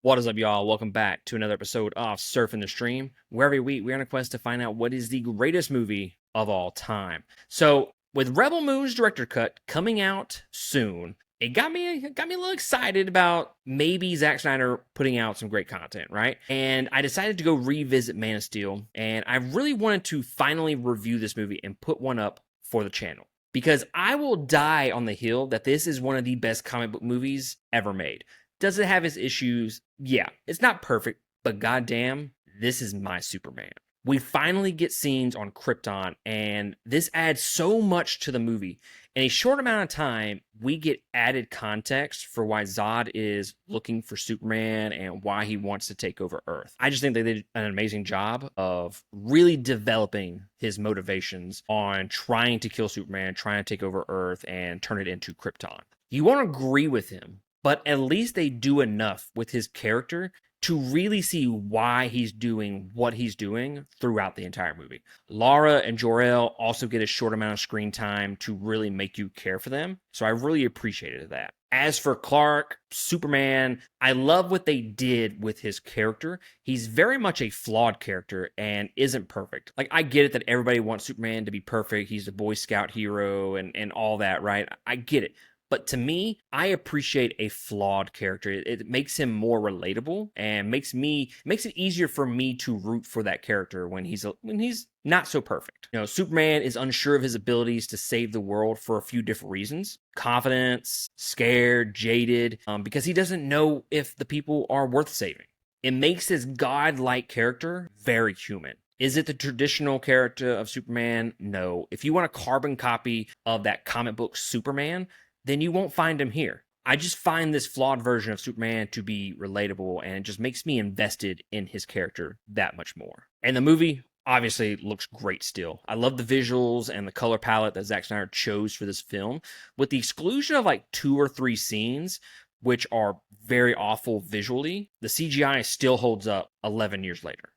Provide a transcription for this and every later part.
What is up, y'all? Welcome back to another episode of Surfing the Stream, where every week we're on a quest to find out what is the greatest movie of all time. So, with Rebel Moon's director cut coming out soon, it got me a little excited about maybe Zack Snyder putting out some great content, right? And I decided to go revisit Man of Steel, and I really wanted to finally review this movie and put one up for the channel. Because I will die on the hill that this is one of the best comic book movies ever made. Does it have its issues? Yeah, it's not perfect, but goddamn, this is my Superman. We finally get scenes on Krypton, and this adds so much to the movie. In a short amount of time, we get added context for why Zod is looking for Superman and why he wants to take over Earth. I just think they did an amazing job of really developing his motivations on trying to kill Superman, trying to take over Earth, and turn it into Krypton. You won't agree with him, but at least they do enough with his character to really see why he's doing what he's doing throughout the entire movie. Lara and Jor-El also get a short amount of screen time to really make you care for them, so I really appreciated that. As for Clark, Superman, I love what they did with his character. He's very much a flawed character and isn't perfect. Like, I get it that everybody wants Superman to be perfect. He's a Boy Scout hero and all that, right? I get it. But to me, I appreciate a flawed character. It makes him more relatable and makes it easier for me to root for that character when he's not so perfect. You know, Superman is unsure of his abilities to save the world for a few different reasons. Confidence, scared, jaded, because he doesn't know if the people are worth saving. It makes his godlike character very human. Is it the traditional character of Superman? No. If you want a carbon copy of that comic book Superman, then you won't find him here. I just find this flawed version of Superman to be relatable, and it just makes me invested in his character that much more. And the movie obviously looks great still. I love the visuals and the color palette that Zack Snyder chose for this film, with the exclusion of like 2 or 3 scenes, which are very awful visually. The CGI still holds up 11 years later.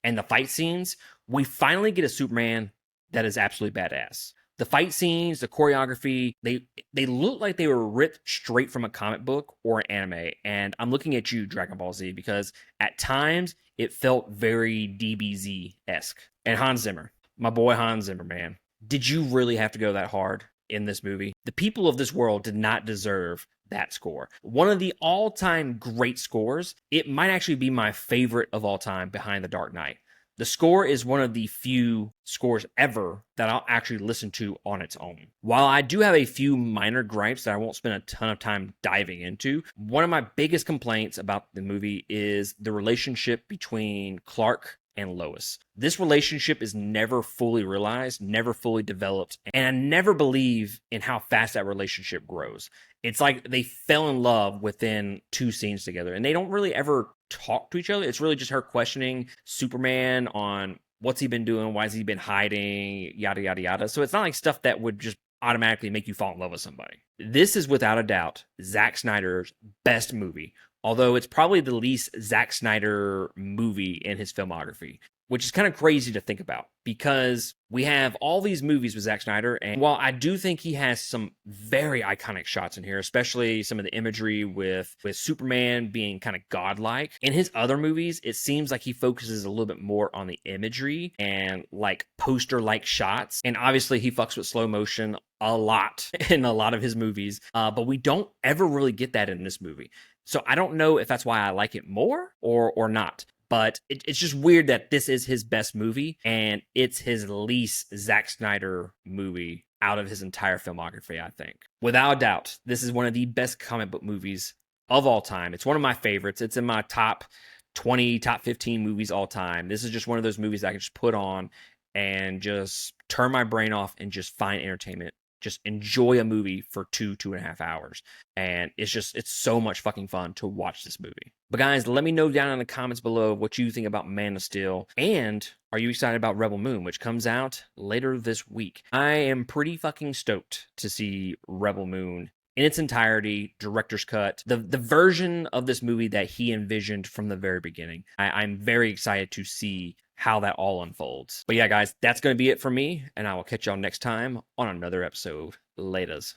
And the fight scenes, we finally get a Superman that is absolutely badass. The fight scenes, the choreography, they look like they were ripped straight from a comic book or an anime. And I'm looking at you, Dragon Ball Z, because at times it felt very DBZ-esque. And Hans Zimmer, my boy Hans Zimmer, man. Did you really have to go that hard in this movie? The people of this world did not deserve that score. One of the all-time great scores. It might actually be my favorite of all time behind The Dark Knight. The score is one of the few scores ever that I'll actually listen to on its own. While I do have a few minor gripes that I won't spend a ton of time diving into, one of my biggest complaints about the movie is the relationship between Clark and Lois. This relationship is never fully realized, never fully developed, and I never believe in how fast that relationship grows. It's like they fell in love within 2 scenes together, and they don't really ever talk to each other. It's really just her questioning Superman on what's he been doing, why has he been hiding, yada, yada, yada. So it's not like stuff that would just automatically make you fall in love with somebody. This is without a doubt Zack Snyder's best movie, although it's probably the least Zack Snyder movie in his filmography, which is kind of crazy to think about because we have all these movies with Zack Snyder. And while I do think he has some very iconic shots in here, especially some of the imagery with Superman being kind of godlike, in his other movies, it seems like he focuses a little bit more on the imagery and like poster-like shots. And obviously he fucks with slow motion a lot in a lot of his movies, but we don't ever really get that in this movie. So I don't know if that's why I like it more or not. But it's just weird that this is his best movie and it's his least Zack Snyder movie out of his entire filmography, I think. Without a doubt, this is one of the best comic book movies of all time. It's one of my favorites. It's in my top 20, top 15 movies all time. This is just one of those movies I can just put on and just turn my brain off and just find entertainment. Just enjoy a movie for 2.5 hours. And it's so much fucking fun to watch this movie. But guys, let me know down in the comments below what you think about Man of Steel. And are you excited about Rebel Moon, which comes out later this week? I am pretty fucking stoked to see Rebel Moon in its entirety, director's cut, the version of this movie that he envisioned from the very beginning. I'm very excited to see how that all unfolds. But yeah, guys, that's going to be it for me, and I will catch y'all next time on another episode. Laters.